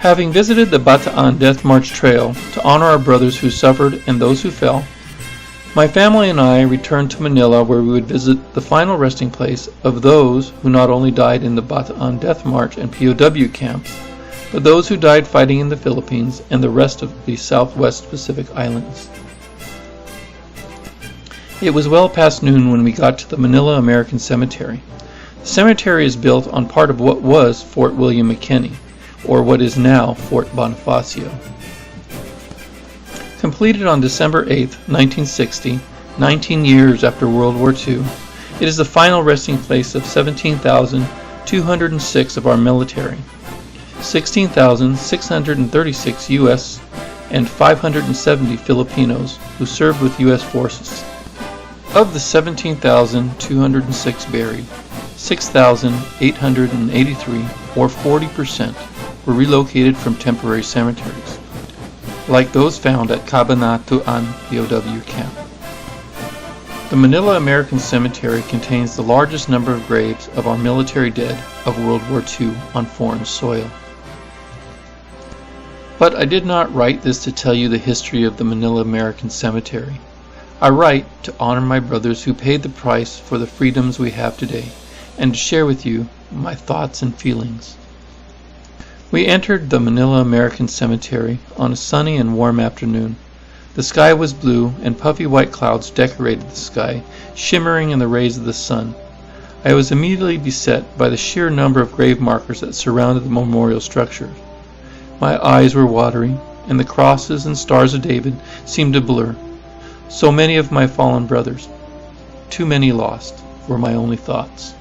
Having visited the Bataan Death March Trail to honor our brothers who suffered and those who fell, my family and I returned to Manila, where we would visit the final resting place of those who not only died in the Bataan Death March and POW camps, but those who died fighting in the Philippines and the rest of the Southwest Pacific Islands. It was well past noon when we got to the Manila American Cemetery. The cemetery is built on part of what was Fort William McKinney, or what is now Fort Bonifacio. Completed on December 8, 1960, 19 years after World War II, it is the final resting place of 17,206 of our military, 16,636 U.S. and 570 Filipinos who served with U.S. forces. Of the 17,206 buried, 6,883, or 40%, were relocated from temporary cemeteries, like those found at Cabanatuan POW camp. The Manila American Cemetery contains the largest number of graves of our military dead of World War II on foreign soil. But I did not write this to tell you the history of the Manila American Cemetery. I write to honor my brothers who paid the price for the freedoms we have today, and to share with you my thoughts and feelings. We entered the Manila American Cemetery on a sunny and warm afternoon. The sky was blue, and puffy white clouds decorated the sky, shimmering in the rays of the sun. I was immediately beset by the sheer number of grave markers that surrounded the memorial structure. My eyes were watering, and the crosses and stars of David seemed to blur. So many of my fallen brothers, too many lost, were my only thoughts.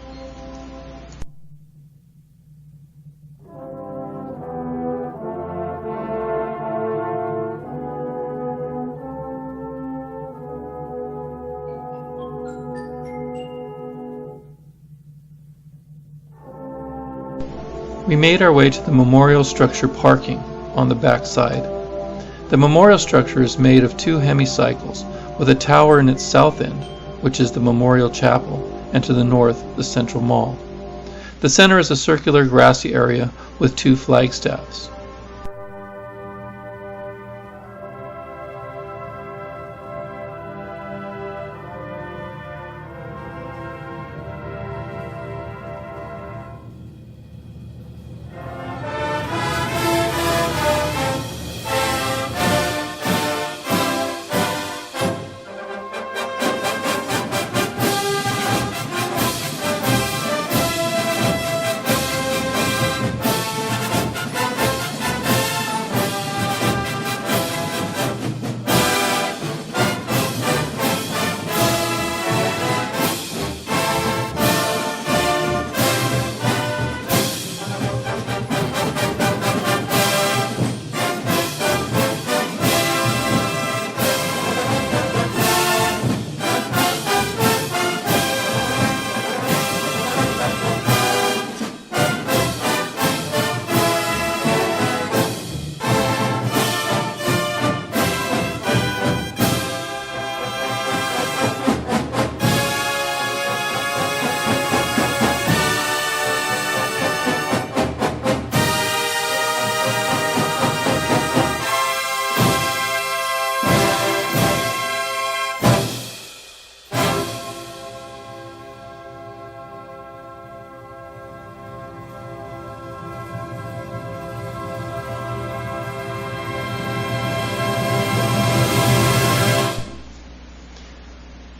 We made our way to the memorial structure parking on the back side. The memorial structure is made of two hemicycles, with a tower in its south end, which is the Memorial Chapel, and to the north, the Central Mall. The center is a circular grassy area with two flagstaffs.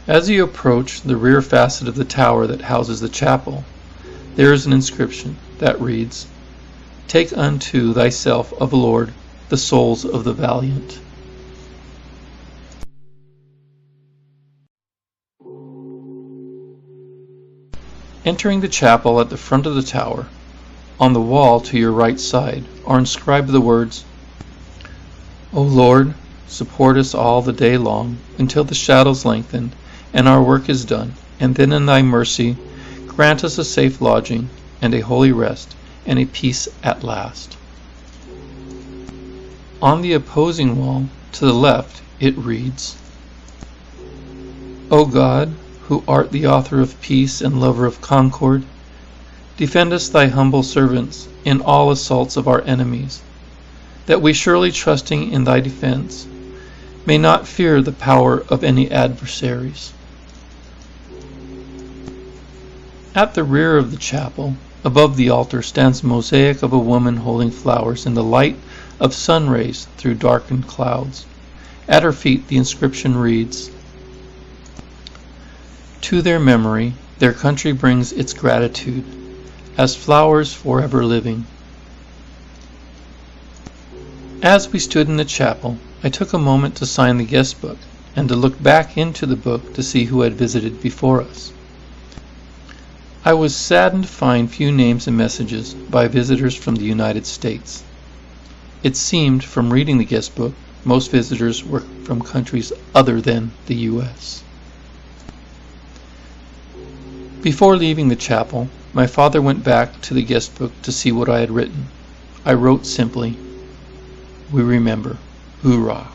As you approach the rear facet of the tower that houses the chapel, there is an inscription that reads, "Take unto thyself of the Lord the souls of the valiant." Entering the chapel at the front of the tower, on the wall to your right side are inscribed the words, "O Lord, support us all the day long until the shadows lengthen and our work is done, and then in thy mercy grant us a safe lodging and a holy rest and a peace at last." On the opposing wall to the left it reads, "O God, who art the author of peace and lover of concord, defend us thy humble servants in all assaults of our enemies, that we, surely trusting in thy defense, may not fear the power of any adversaries. At the rear of the chapel, above the altar, stands a mosaic of a woman holding flowers in the light of sun rays through darkened clouds. At her feet the inscription reads, "To their memory, their country brings its gratitude, as flowers forever living." As we stood in the chapel, I took a moment to sign the guest book and to look back into the book to see who had visited before us. I was saddened to find few names and messages by visitors from the United States. It seemed, from reading the guest book, most visitors were from countries other than the U.S. Before leaving the chapel, my father went back to the guest book to see what I had written. I wrote simply, "We remember. Hoorah."